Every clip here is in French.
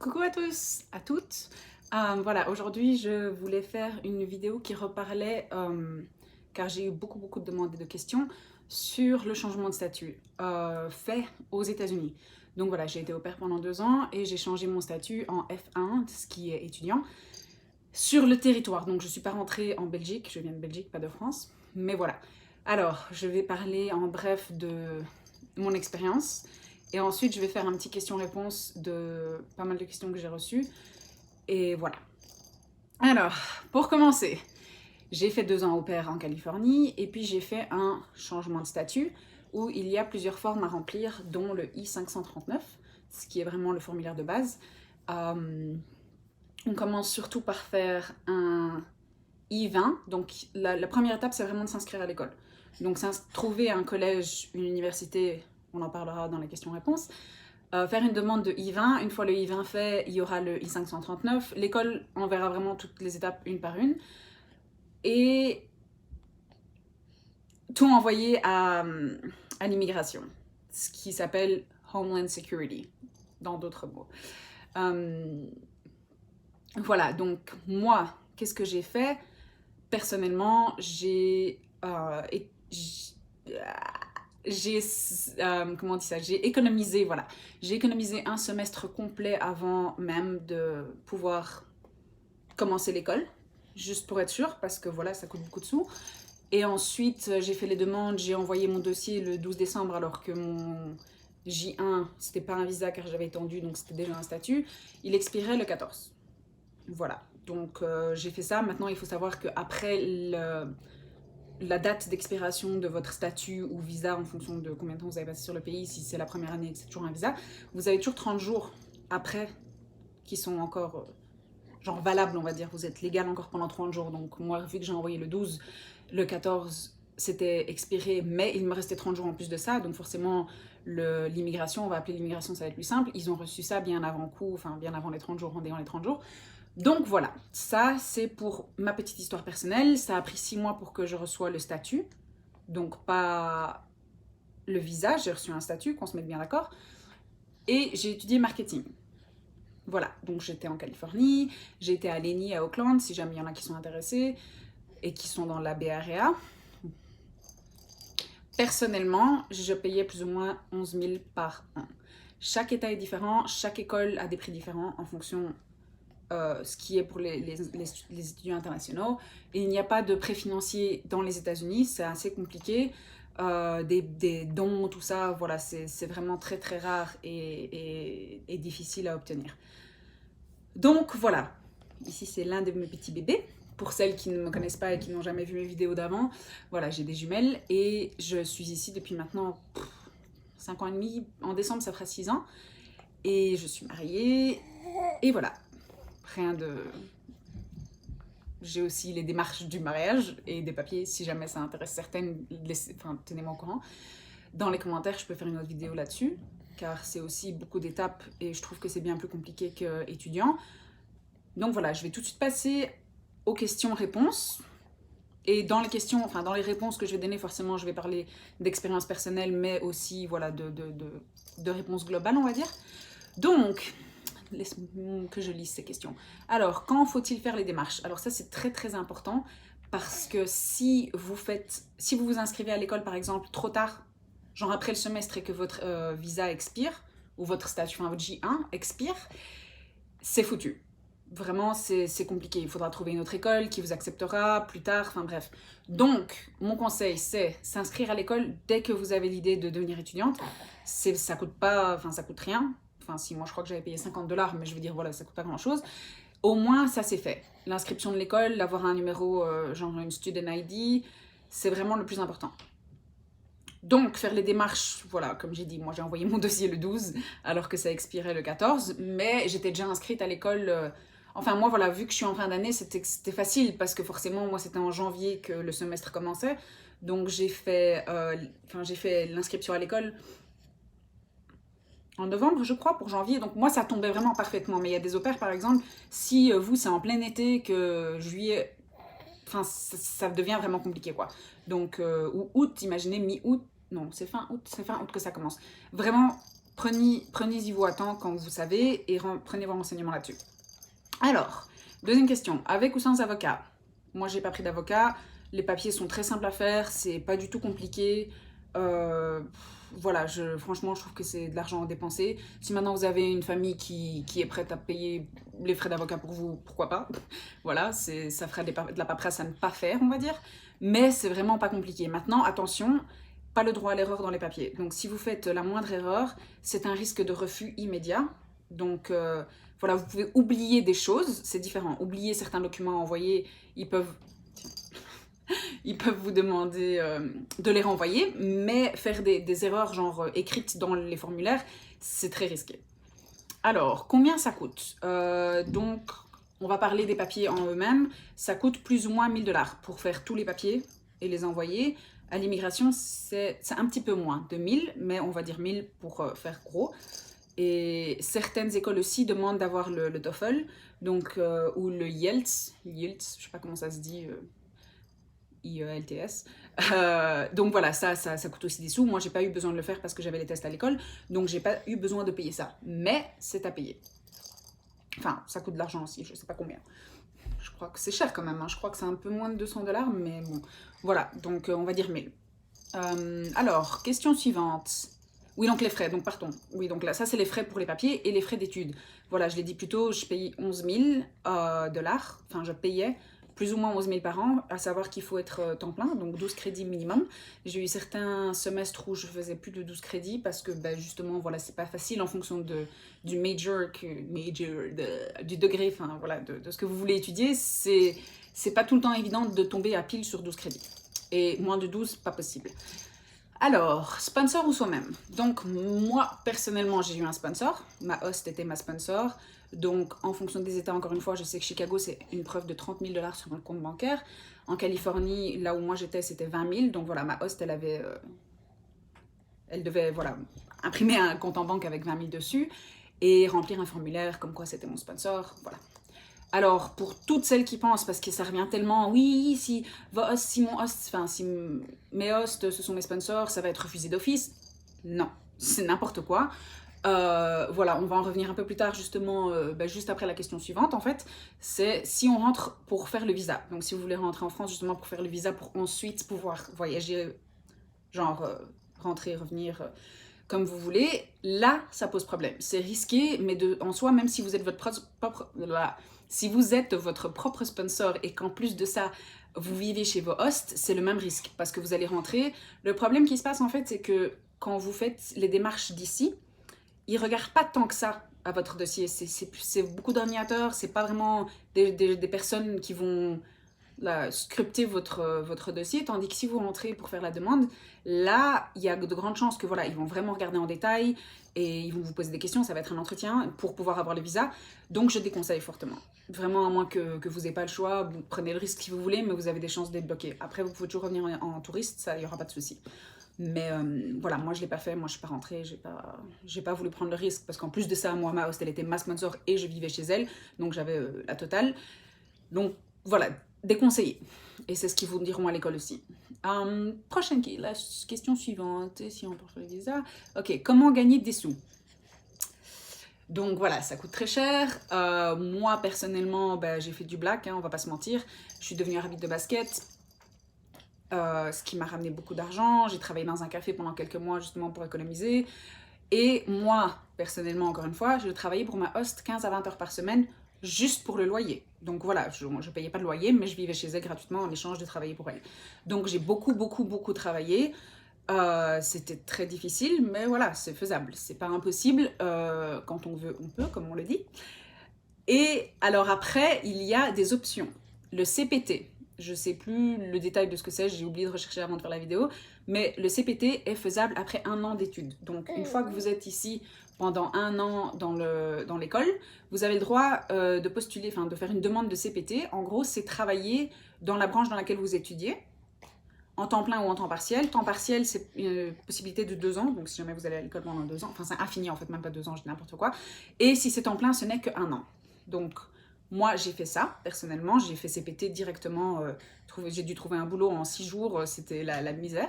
Coucou à tous, à toutes. Voilà, aujourd'hui je voulais faire une vidéo qui reparlait, car j'ai eu beaucoup de demandes et de questions sur le changement de statut fait aux États-Unis. Donc voilà, j'ai été au pair pendant 2 ans et j'ai changé mon statut en F1, ce qui est étudiant, sur le territoire. Donc je ne suis pas rentrée en Belgique, je viens de Belgique, pas de France. Mais voilà. Alors, je vais parler en bref de mon expérience. Et ensuite, je vais faire un petit question-réponse de pas mal de questions que j'ai reçues. Et voilà. Alors, pour commencer, j'ai fait 2 ans au pair en Californie et puis j'ai fait un changement de statut où il y a plusieurs formes à remplir, dont le I-539, ce qui est vraiment le formulaire de base. On commence surtout par faire un I-20. Donc, la première étape, c'est vraiment de s'inscrire à l'école. Donc, trouver un collège, une université, on en parlera dans les questions-réponses. Faire une demande de I-20. Une fois le I-20 fait, il y aura le I-539. L'école enverra vraiment toutes les étapes une par une. Et tout envoyer à l'immigration, ce qui s'appelle Homeland Security, dans d'autres mots. Voilà, donc moi, qu'est-ce que j'ai fait? Personnellement, comment on dit ça, j'ai économisé, voilà, j'ai économisé un semestre complet avant même de pouvoir commencer l'école, juste pour être sûre, parce que voilà, ça coûte beaucoup de sous. Et ensuite, j'ai fait les demandes, j'ai envoyé mon dossier le 12 décembre, alors que mon J1, c'était pas un visa car j'avais étendu, donc c'était déjà un statut, il expirait le 14. Voilà, donc j'ai fait ça. Maintenant, il faut savoir qu'après la date d'expiration de votre statut ou visa, en fonction de combien de temps vous avez passé sur le pays, si c'est la première année et que c'est toujours un visa, vous avez toujours 30 jours après qui sont encore genre valables, on va dire. Vous êtes légal encore pendant 30 jours. Donc moi, vu que j'ai envoyé le 12, le 14, c'était expiré, mais il me restait 30 jours en plus de ça. Donc forcément, l'immigration, on va appeler l'immigration, ça va être plus simple. Ils ont reçu ça bien avant coup, enfin bien avant les 30 jours, en ayant les 30 jours. Donc voilà, ça c'est pour ma petite histoire personnelle. Ça a pris 6 mois pour que je reçoive le statut. Donc pas le visa, j'ai reçu un statut, qu'on se mette bien d'accord. Et j'ai étudié marketing. Voilà, donc j'étais en Californie, j'ai été à Leni à Oakland, si jamais il y en a qui sont intéressés et qui sont dans la Bay Area. Personnellement, je payais plus ou moins 11 000 par an. Chaque état est différent, chaque école a des prix différents en fonction ce qui est pour les étudiants internationaux. Et il n'y a pas de prêt financier dans les États-Unis, c'est assez compliqué. Des dons, tout ça, voilà, c'est vraiment très rare et difficile à obtenir. Donc voilà, ici c'est l'un de mes petits bébés. Pour celles qui ne me connaissent pas et qui n'ont jamais vu mes vidéos d'avant, voilà, j'ai des jumelles et je suis ici depuis maintenant 5 ans et demi. En décembre, ça fera 6 ans. Et je suis mariée. Et voilà, rien de... J'ai aussi les démarches du mariage et des papiers, si jamais ça intéresse certaines, tenez-moi au courant. Dans les commentaires, je peux faire une autre vidéo là-dessus, car c'est aussi beaucoup d'étapes et je trouve que c'est bien plus compliqué qu'étudiant. Donc voilà, je vais tout de suite passer aux questions-réponses. Et dans les questions, enfin dans les réponses que je vais donner, forcément, je vais parler d'expérience personnelle, mais aussi voilà, de réponses globales, on va dire. Donc, laisse-moi que je lise ces questions. Alors, quand faut-il faire les démarches? Alors ça, c'est très important, parce que si vous vous inscrivez à l'école, par exemple, trop tard, genre après le semestre et que votre visa expire, ou votre statut, enfin votre J1 expire, c'est foutu. Vraiment, c'est compliqué. Il faudra trouver une autre école qui vous acceptera plus tard, enfin bref. Donc, mon conseil, c'est s'inscrire à l'école dès que vous avez l'idée de devenir étudiante. Ça coûte pas, enfin ça coûte rien. Enfin si, moi je crois que j'avais payé 50 $, mais je veux dire, voilà, ça coûte pas grand chose. Au moins, ça c'est fait. L'inscription de l'école, d'avoir un numéro, genre une student ID, c'est vraiment le plus important. Donc, faire les démarches, voilà, comme j'ai dit, moi j'ai envoyé mon dossier le 12, alors que ça expirait le 14, mais j'étais déjà inscrite à l'école. Enfin, moi, voilà, vu que je suis en fin d'année, c'était facile, parce que forcément, moi, c'était en janvier que le semestre commençait. Donc, j'ai fait l'inscription à l'école en novembre, je crois, pour janvier. Donc, moi, ça tombait vraiment parfaitement. Mais il y a des opères, par exemple, si vous, c'est en plein été, que juillet... Enfin, ça devient vraiment compliqué, quoi. Donc, ou août, imaginez mi-août. Non, c'est fin août que ça commence. Vraiment, prenez-y vous à temps quand vous savez et prenez vos renseignements là-dessus. Alors, deuxième question, avec ou sans avocat? Moi, j'ai pas pris d'avocat. Les papiers sont très simples à faire, c'est pas du tout compliqué. Voilà, franchement, je trouve que c'est de l'argent dépensé. Si maintenant vous avez une famille qui est prête à payer les frais d'avocat pour vous, pourquoi pas? Voilà, ça ferait de la paperasse à ne pas faire, on va dire. Mais c'est vraiment pas compliqué. Maintenant, attention, pas le droit à l'erreur dans les papiers. Donc, si vous faites la moindre erreur, c'est un risque de refus immédiat. Donc, voilà, vous pouvez oublier des choses, c'est différent. Oublier certains documents à envoyer, ils peuvent vous demander de les renvoyer, mais faire des erreurs genre écrites dans les formulaires, c'est très risqué. Alors, combien ça coûte? Donc, on va parler des papiers en eux-mêmes. Ça coûte plus ou moins 1 000 $ pour faire tous les papiers et les envoyer. À l'immigration, c'est un petit peu moins de 1000, mais on va dire 1000 pour faire gros. Et certaines écoles aussi demandent d'avoir le TOEFL, donc, ou le IELTS, je ne sais pas comment ça se dit, IELTS. Donc voilà, ça coûte aussi des sous. Moi, j'ai pas eu besoin de le faire parce que j'avais les tests à l'école, donc j'ai pas eu besoin de payer ça. Mais c'est à payer. Enfin, ça coûte de l'argent aussi, je sais pas combien. Je crois que c'est cher quand même, hein. Je crois que c'est un peu moins de 200 $, mais bon. Voilà, donc on va dire 1000. Alors, question suivante. Oui, donc les frais, donc pardon. Oui, donc là, ça c'est les frais pour les papiers et les frais d'études. Voilà, je l'ai dit plus tôt, je paye 11 000 $. Enfin, je payais plus ou moins 11 000 par an, à savoir qu'il faut être temps plein, donc 12 crédits minimum. J'ai eu certains semestres où je faisais plus de 12 crédits parce que justement, voilà, c'est pas facile en fonction du du degré, enfin voilà, de ce que vous voulez étudier. C'est pas tout le temps évident de tomber à pile sur 12 crédits. Et moins de 12, pas possible. Alors, sponsor ou soi-même? Donc, moi, personnellement, j'ai eu un sponsor. Ma host était ma sponsor. Donc, en fonction des États, encore une fois, je sais que Chicago, c'est une preuve de 30 000 $ sur mon compte bancaire. En Californie, là où moi j'étais, c'était 20 000. Donc, voilà, ma host, elle devait, voilà, imprimer un compte en banque avec 20 000 dessus et remplir un formulaire comme quoi c'était mon sponsor. Voilà. Alors, pour toutes celles qui pensent, parce que ça revient tellement, oui, si mes hosts, ce sont mes sponsors, ça va être refusé d'office. Non, c'est n'importe quoi. Voilà, on va en revenir un peu plus tard, justement, juste après la question suivante, en fait. C'est si on rentre pour faire le visa. Donc, si vous voulez rentrer en France, justement, pour faire le visa, pour ensuite pouvoir voyager, genre, rentrer, revenir... comme vous voulez, là, ça pose problème. C'est risqué, mais en soi, même si vous êtes si vous êtes votre propre sponsor et qu'en plus de ça, vous vivez chez vos hosts, c'est le même risque parce que vous allez rentrer. Le problème qui se passe en fait, c'est que quand vous faites les démarches d'ici, ils ne regardent pas tant que ça à votre dossier. C'est beaucoup d'ordinateurs, c'est pas vraiment des personnes qui vont scripter votre dossier, tandis que si vous rentrez pour faire la demande, là, il y a de grandes chances que voilà, ils vont vraiment regarder en détail et ils vont vous poser des questions, ça va être un entretien pour pouvoir avoir le visa. Donc je déconseille fortement. Vraiment, à moins que vous n'ayez pas le choix, vous prenez le risque si vous voulez, mais vous avez des chances d'être bloqué. Après, vous pouvez toujours revenir en touriste, ça, il n'y aura pas de souci. Mais voilà, moi je l'ai pas fait, moi je suis pas rentrée, j'ai pas voulu prendre le risque parce qu'en plus de ça, moi ma host elle était ma sponsor et je vivais chez elle, donc j'avais la totale. Donc voilà, déconseillé. Et c'est ce qu'ils vous diront à l'école aussi. La question suivante, si on porte le visa. Ok, comment gagner des sous? Donc voilà, ça coûte très cher. Moi personnellement, j'ai fait du black, hein, on va pas se mentir. Je suis devenue arbitre de basket. Ce qui m'a ramené beaucoup d'argent. J'ai travaillé dans un café pendant quelques mois justement pour économiser. Et moi, personnellement, encore une fois, je travaillais pour ma host 15 à 20 heures par semaine juste pour le loyer. Donc voilà, je ne payais pas de loyer, mais je vivais chez elle gratuitement en échange de travailler pour elle. Donc j'ai beaucoup travaillé. C'était très difficile, mais voilà, c'est faisable. C'est pas impossible. Quand on veut, on peut, comme on le dit. Et alors après, il y a des options. Le CPT, je sais plus le détail de ce que c'est, j'ai oublié de rechercher avant de faire la vidéo, mais le CPT est faisable après 1 an d'études. Donc une fois que vous êtes ici pendant 1 an dans l'école, vous avez le droit de postuler, enfin de faire une demande de CPT. En gros, c'est travailler dans la branche dans laquelle vous étudiez, en temps plein ou en temps partiel. Temps partiel, c'est une possibilité de 2 ans, donc si jamais vous allez à l'école pendant 2 ans, enfin c'est infini en fait, même pas 2 ans, je dis n'importe quoi. Et si c'est temps plein, ce n'est que 1 an. Donc moi j'ai fait ça, personnellement, j'ai fait CPT directement, j'ai dû trouver un boulot en 6 jours, c'était la misère.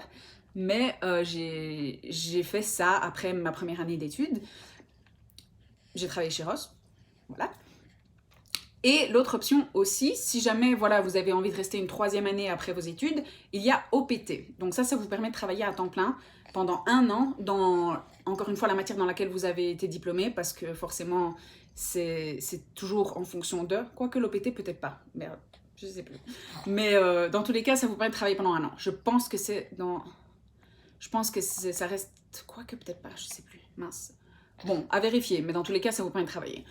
Mais j'ai fait ça après ma première année d'études. J'ai travaillé chez Ross, voilà. Et l'autre option aussi, si jamais voilà, vous avez envie de rester une 3e année après vos études, il y a OPT. Donc ça vous permet de travailler à temps plein pendant 1 an dans, encore une fois, la matière dans laquelle vous avez été diplômé, parce que forcément, c'est toujours en fonction de, quoique l'OPT peut-être pas, merde, je sais plus. Mais dans tous les cas, ça vous permet de travailler pendant 1 an. Je pense que ça reste, quoique peut-être pas, je sais plus, mince. Bon, à vérifier, mais dans tous les cas, ça vous permet de travailler.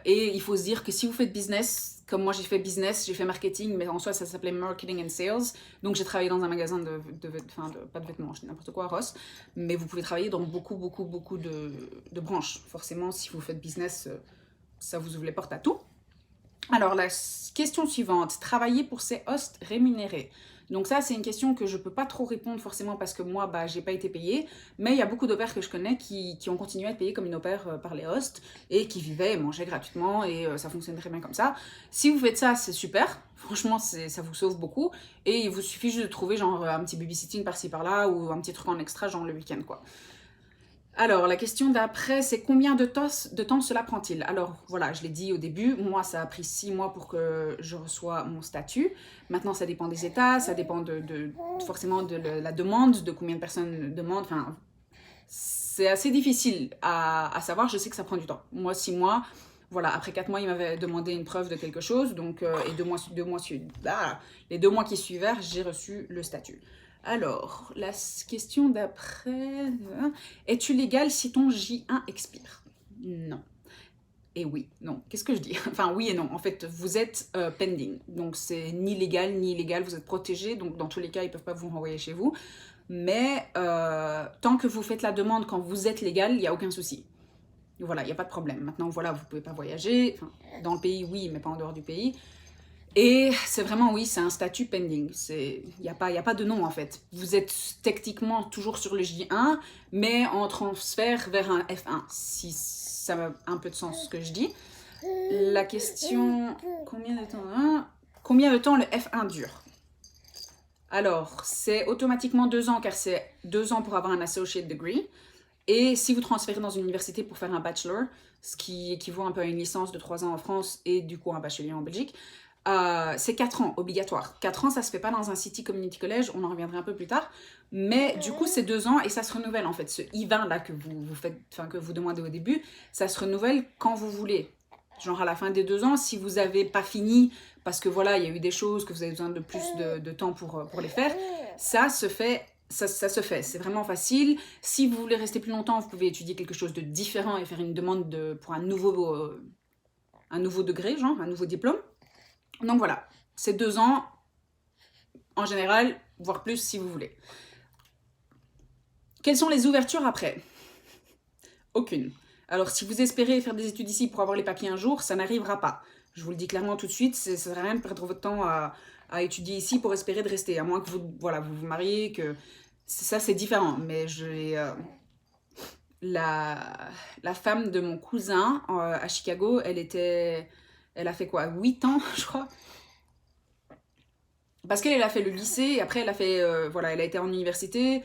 Et il faut se dire que si vous faites business, comme moi j'ai fait business, j'ai fait marketing, mais en soi ça s'appelait marketing and sales. Donc j'ai travaillé dans un magasin pas de vêtements, je dis n'importe quoi, Ross. Mais vous pouvez travailler dans beaucoup de branches. Forcément, si vous faites business, ça vous ouvre les portes à tout. Alors la question suivante, travailler pour ces hosts rémunérés. Donc ça, c'est une question que je peux pas trop répondre forcément parce que moi, j'ai pas été payée. Mais il y a beaucoup d'au-pairs que je connais qui ont continué à être payés comme une au-pair par les hosts et qui vivaient et mangeaient gratuitement et ça fonctionne très bien comme ça. Si vous faites ça, c'est super. Franchement, ça vous sauve beaucoup. Et il vous suffit juste de trouver genre un petit babysitting par-ci par-là ou un petit truc en extra genre le week-end quoi. Alors, la question d'après, c'est combien de temps cela prend-il? Alors, voilà, je l'ai dit au début, moi, ça a pris 6 mois pour que je reçoive mon statut. Maintenant, ça dépend des États, ça dépend forcément de la demande, de combien de personnes demandent. Enfin, c'est assez difficile à savoir, je sais que ça prend du temps. Moi, 6 mois, voilà, après 4 mois, il m'avait demandé une preuve de quelque chose, donc, et les 2 mois qui suivaient, j'ai reçu le statut. Alors, la question d'après... Es-tu légal si ton J1 expire? Non. Et oui, non. Qu'est-ce que je dis? Enfin, oui et non. En fait, vous êtes pending. Donc, c'est ni légal ni illégal. Vous êtes protégé. Donc, dans tous les cas, ils ne peuvent pas vous renvoyer chez vous. Mais tant que vous faites la demande quand vous êtes légal, il n'y a aucun souci. Voilà, il n'y a pas de problème. Maintenant, voilà, vous ne pouvez pas voyager. Enfin, dans le pays, oui, mais pas en dehors du pays. Et c'est vraiment, oui, c'est un statut pending. Il n'y a pas de nom, en fait. Vous êtes techniquement toujours sur le J1, mais en transfert vers un F1, si ça a un peu de sens ce que je dis. La question, combien de temps le F1 dure? Alors, c'est automatiquement 2 ans, car c'est 2 ans pour avoir un associate degree. Et si vous transférez dans une université pour faire un bachelor, ce qui équivaut un peu à une licence de 3 ans en France et du coup un bachelier en Belgique, c'est 4 ans, obligatoire. 4 ans, ça se fait pas dans un City Community College, on en reviendra un peu plus tard. Mais du coup, c'est 2 ans et ça se renouvelle en fait. Ce I-20 là que que vous demandez au début, ça se renouvelle quand vous voulez. Genre à la fin des 2 ans, si vous n'avez pas fini, parce que voilà, il y a eu des choses, que vous avez besoin de plus de temps pour les faire, ça se fait. Ça se fait, c'est vraiment facile. Si vous voulez rester plus longtemps, vous pouvez étudier quelque chose de différent et faire une demande pour un nouveau degré, genre un nouveau diplôme. Donc voilà, c'est 2 ans en général, voire plus si vous voulez. Quelles sont les ouvertures après? Aucune. Alors si vous espérez faire des études ici pour avoir les papiers un jour, ça n'arrivera pas. Je vous le dis clairement tout de suite, ça ne sert à rien de perdre votre temps à étudier ici pour espérer de rester, à moins que vous mariez, que ça c'est différent. Mais la femme de mon cousin à Chicago, elle a fait quoi, 8 ans je crois. Parce qu'elle a fait le lycée, et après elle a été en université,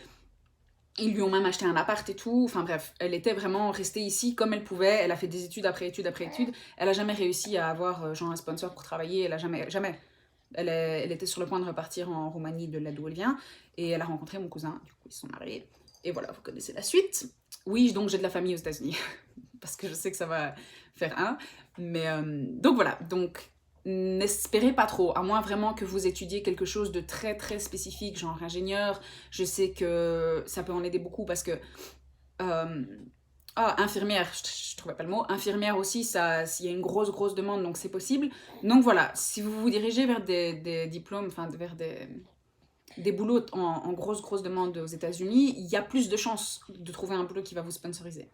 ils lui ont même acheté un appart et tout, enfin bref, elle était vraiment restée ici comme elle pouvait, elle a fait des études après études après études, elle a jamais réussi à avoir genre un sponsor pour travailler, elle a jamais. Elle était sur le point de repartir en Roumanie de là d'où elle vient, et elle a rencontré mon cousin, du coup ils se sont mariés, et voilà, vous connaissez la suite. Oui, donc j'ai de la famille aux États-Unis, parce que je sais que ça va faire un, mais donc voilà, donc n'espérez pas trop, à moins vraiment que vous étudiez quelque chose de très très spécifique, genre ingénieur. Je sais que ça peut en aider beaucoup parce que... infirmière, je trouvais pas le mot. Infirmière aussi, s'il y a une grosse demande, donc c'est possible. Donc voilà, si vous vous dirigez vers des diplômes, enfin vers des boulots en grosse demande aux États-Unis, il y a plus de chances de trouver un boulot qui va vous sponsoriser.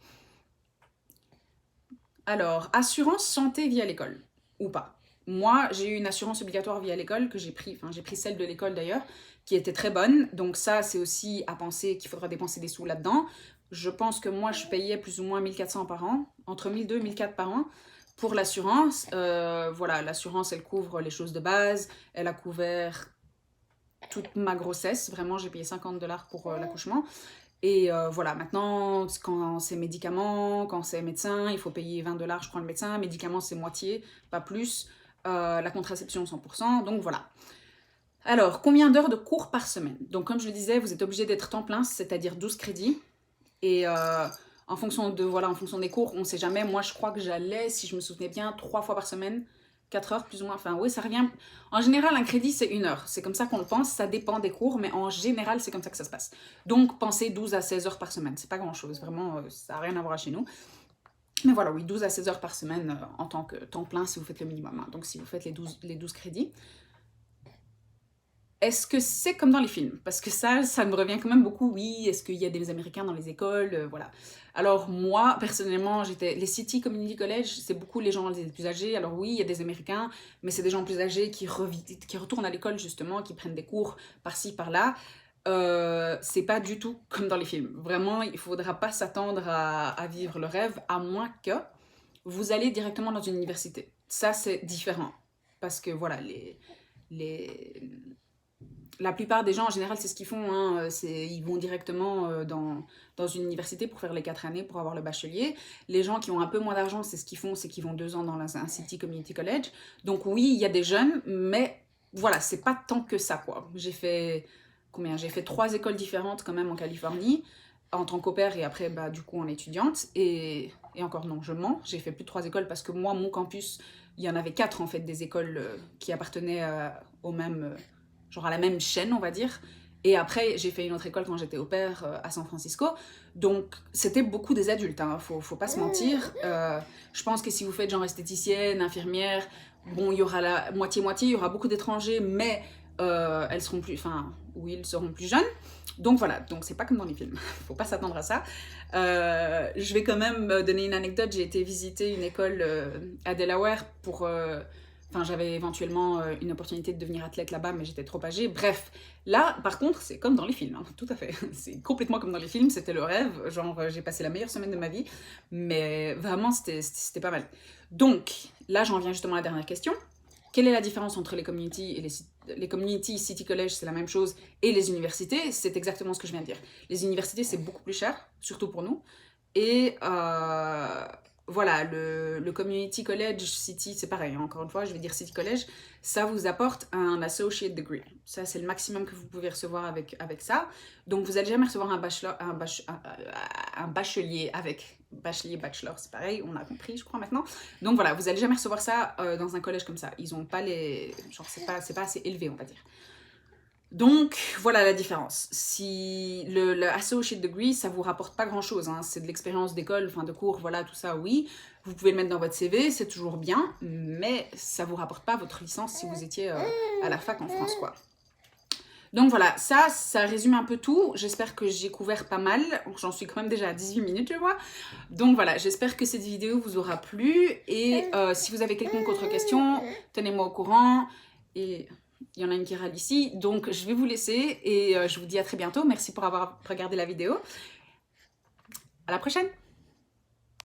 Alors, assurance santé via l'école, ou pas? Moi, j'ai eu une assurance obligatoire via l'école que j'ai pris celle de l'école d'ailleurs, qui était très bonne. Donc ça, c'est aussi à penser qu'il faudra dépenser des sous là-dedans. Je pense que moi, je payais plus ou moins 1400 par an, entre 1200 et 1400 par an pour l'assurance. Voilà, l'assurance, elle couvre les choses de base. Elle a couvert toute ma grossesse. Vraiment, j'ai payé 50 $ pour l'accouchement. Et voilà, maintenant, quand c'est médicaments, quand c'est médecin, il faut payer 20 $, je crois, le médecin. Médicaments, c'est moitié, pas plus. La contraception, 100%. Donc voilà. Alors, combien d'heures de cours par semaine? Donc, comme je le disais, vous êtes obligé d'être temps plein, c'est-à-dire 12 crédits. Et en fonction des cours, on ne sait jamais. Moi, je crois que j'allais, si je me souvenais bien, 3 fois par semaine, 4 heures plus ou moins. Enfin, oui, ça revient. En général, un crédit, c'est 1 heure. C'est comme ça qu'on le pense. Ça dépend des cours, mais en général, c'est comme ça que ça se passe. Donc, pensez 12 à 16 heures par semaine. C'est pas grand-chose. Vraiment, ça n'a rien à voir chez nous. Mais voilà, oui, 12 à 16 heures par semaine en tant que temps plein si vous faites le minimum. Hein. Donc, si vous faites les 12 crédits. Est-ce que c'est comme dans les films? Parce que ça me revient quand même beaucoup. Oui, est-ce qu'il y a des Américains dans les écoles? Voilà. Alors moi, personnellement, les City Community College, c'est beaucoup les gens les plus âgés. Alors oui, il y a des Américains, mais c'est des gens plus âgés qui retournent à l'école justement, qui prennent des cours par-ci, par-là. C'est pas du tout comme dans les films. Vraiment, il faudra pas s'attendre à vivre le rêve, à moins que vous allez directement dans une université. Ça, c'est différent. Parce que voilà, la plupart des gens, en général, c'est ce qu'ils font. Hein, ils vont directement dans une université pour faire les 4 années, pour avoir le bachelier. Les gens qui ont un peu moins d'argent, c'est ce qu'ils font, c'est qu'ils vont 2 ans dans un City Community College. Donc oui, il y a des jeunes, mais voilà, c'est pas tant que ça, quoi. J'ai fait 3 écoles différentes quand même en Californie, en tant qu'au pair et après, bah, du coup, en étudiante. Et encore non, je mens. J'ai fait plus de 3 écoles parce que moi, mon campus, il y en avait 4 en fait, des écoles qui appartenaient au même... genre à la même chaîne, on va dire. Et après, j'ai fait une autre école quand j'étais au pair à San Francisco. Donc, c'était beaucoup des adultes, hein, faut pas se mentir. Je pense que si vous faites genre esthéticienne, infirmière, bon, il y aura la moitié-moitié, il y aura beaucoup d'étrangers, mais elles seront plus... Enfin, oui, ils seront plus jeunes. Donc voilà, donc c'est pas comme dans les films, faut pas s'attendre à ça. Je vais quand même donner une anecdote, j'ai été visiter une école à Delaware pour... Enfin, j'avais éventuellement une opportunité de devenir athlète là-bas, mais j'étais trop âgée. Bref, là, par contre, c'est comme dans les films, hein, tout à fait. C'est complètement comme dans les films, c'était le rêve. Genre, j'ai passé la meilleure semaine de ma vie, mais vraiment, c'était pas mal. Donc, là, j'en viens justement à la dernière question. Quelle est la différence entre les community et les community city college, c'est la même chose, et les universités? C'est exactement ce que je viens de dire. Les universités, c'est beaucoup plus cher, surtout pour nous. Et voilà, le community college city, c'est pareil, hein, encore une fois, je vais dire city college, ça vous apporte un associate degree. Ça, c'est le maximum que vous pouvez recevoir avec ça. Donc, vous n'allez jamais recevoir un bachelier avec bachelor, c'est pareil, on a compris, je crois, maintenant. Donc, voilà, vous n'allez jamais recevoir ça dans un collège comme ça. Ils n'ont pas les... Genre, c'est pas assez élevé, on va dire. Donc, voilà la différence. Si le associate degree, ça vous rapporte pas grand-chose, hein. C'est de l'expérience d'école, enfin de cours, voilà, tout ça, oui. Vous pouvez le mettre dans votre CV, c'est toujours bien, mais ça vous rapporte pas votre licence si vous étiez à la fac en France, quoi. Donc voilà, ça résume un peu tout. J'espère que j'ai couvert pas mal. J'en suis quand même déjà à 18 minutes, je vois. Donc voilà, j'espère que cette vidéo vous aura plu. Et si vous avez quelconque autre question, tenez-moi au courant. Et... il y en a une qui râle ici, donc je vais vous laisser et je vous dis à très bientôt. Merci pour avoir regardé la vidéo. À la prochaine!